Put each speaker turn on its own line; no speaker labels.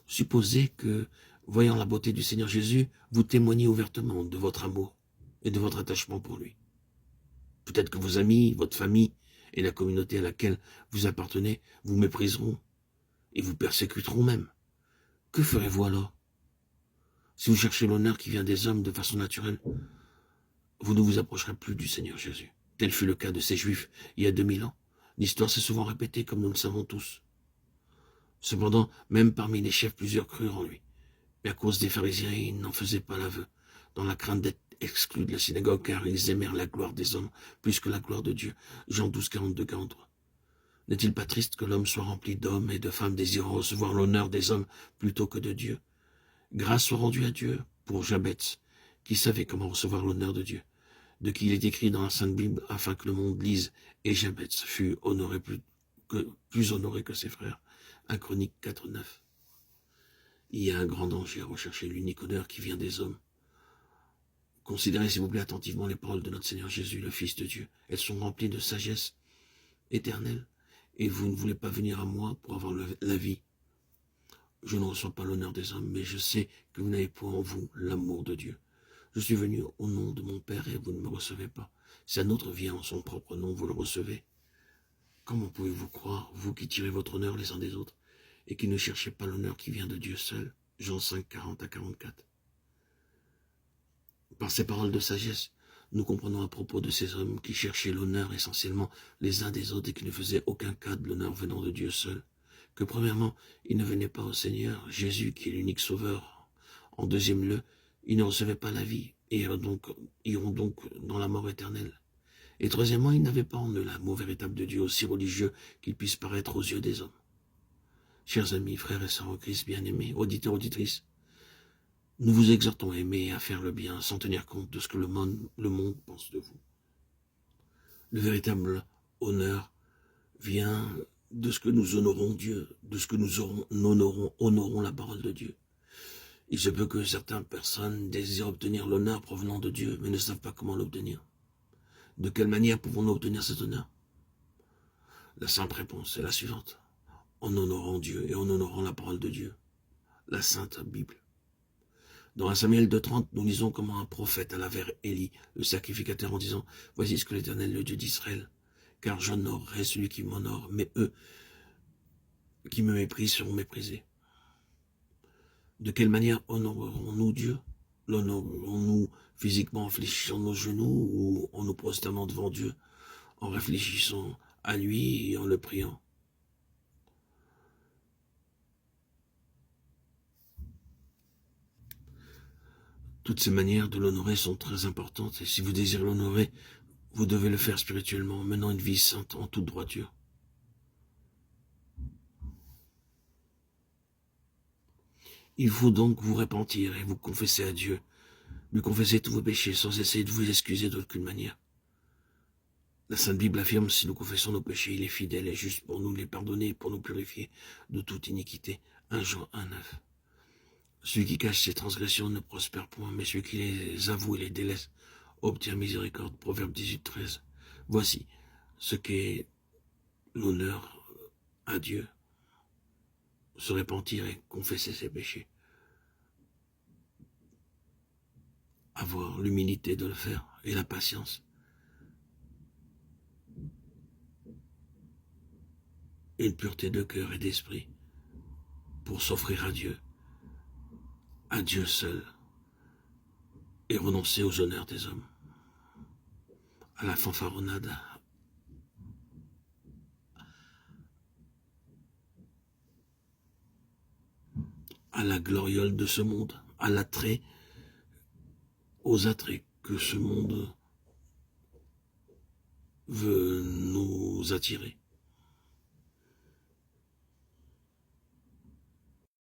supposez que, voyant la beauté du Seigneur Jésus, vous témoignez ouvertement de votre amour et de votre attachement pour lui. Peut-être que vos amis, votre famille et la communauté à laquelle vous appartenez vous mépriseront et vous persécuteront même. Que ferez-vous alors? Si vous cherchez l'honneur qui vient des hommes de façon naturelle, vous ne vous approcherez plus du Seigneur Jésus. Tel fut le cas de ces Juifs il y a 2000 ans. L'histoire s'est souvent répétée comme nous le savons tous. Cependant, même parmi les chefs, plusieurs crurent en lui. Mais à cause des pharisiens, ils n'en faisaient pas l'aveu, dans la crainte d'être exclus de la synagogue, car ils aimèrent la gloire des hommes plus que la gloire de Dieu. Jean 12, 42, 43. N'est-il pas triste que l'homme soit rempli d'hommes et de femmes désirant recevoir l'honneur des hommes plutôt que de Dieu? Grâce soit rendue à Dieu pour Jabez, qui savait comment recevoir l'honneur de Dieu, de qui il est écrit dans la Sainte Bible, afin que le monde lise, et Jabez fut honoré plus honoré que ses frères. 1 Chronique 4, 9. Il y a un grand danger à rechercher l'unique honneur qui vient des hommes. Considérez s'il vous plaît attentivement les paroles de notre Seigneur Jésus, le Fils de Dieu. Elles sont remplies de sagesse éternelle, et vous ne voulez pas venir à moi pour avoir la vie. Je ne reçois pas l'honneur des hommes, mais je sais que vous n'avez point en vous l'amour de Dieu. Je suis venu au nom de mon Père et vous ne me recevez pas. Si un autre vient en son propre nom, vous le recevez. Comment pouvez-vous croire, vous qui tirez votre honneur les uns des autres, et qui ne cherchez pas l'honneur qui vient de Dieu seul? Jean 5, 40 à 44. Par ces paroles de sagesse, nous comprenons à propos de ces hommes qui cherchaient l'honneur essentiellement les uns des autres et qui ne faisaient aucun cas de l'honneur venant de Dieu seul, que premièrement, ils ne venaient pas au Seigneur, Jésus qui est l'unique sauveur. En deuxième lieu, ils ne recevaient pas la vie et iront donc dans la mort éternelle. Et troisièmement, ils n'avaient pas en eux l'amour véritable de Dieu, aussi religieux qu'il puisse paraître aux yeux des hommes. Chers amis, frères et sœurs en Christ bien-aimés, auditeurs, auditrices, nous vous exhortons à aimer et à faire le bien sans tenir compte de ce que le monde pense de vous. Le véritable honneur vient de ce que nous honorons Dieu, de ce que nous honorons la parole de Dieu. Il se peut que certaines personnes désirent obtenir l'honneur provenant de Dieu, mais ne savent pas comment l'obtenir. De quelle manière pouvons-nous obtenir cet honneur? La simple réponse est la suivante: en honorant Dieu et en honorant la parole de Dieu, la Sainte Bible. Dans 1 Samuel 2,30, nous lisons comment un prophète alla vers Élie, le sacrificateur, en disant: « Voici ce que l'Éternel, le Dieu d'Israël, car j'honorerai celui qui m'honore, mais eux qui me méprisent seront méprisés. » De quelle manière honorerons-nous Dieu? L'honorons-nous physiquement en fléchissant nos genoux ou en nous prosternant devant Dieu, en réfléchissant à lui et en le priant? Toutes ces manières de l'honorer sont très importantes, et si vous désirez l'honorer, vous devez le faire spirituellement, en menant une vie sainte en toute droiture. Il faut donc vous repentir et vous confesser à Dieu, lui confesser tous vos péchés sans essayer de vous excuser d'aucune manière. La Sainte Bible affirme: si nous confessons nos péchés, il est fidèle et juste pour nous les pardonner et pour nous purifier de toute iniquité. 1 Jean 1, 9. Celui qui cache ses transgressions ne prospère point, mais celui qui les avoue et les délaisse obtient miséricorde. Proverbe 18, 13. Voici ce qu'est l'honneur à Dieu: se repentir et confesser ses péchés. Avoir l'humilité de le faire et la patience. Une pureté de cœur et d'esprit pour s'offrir à Dieu seul, et renoncer aux honneurs des hommes, à la fanfaronnade, à la gloriole de ce monde, à l'attrait, aux attraits que ce monde veut nous attirer.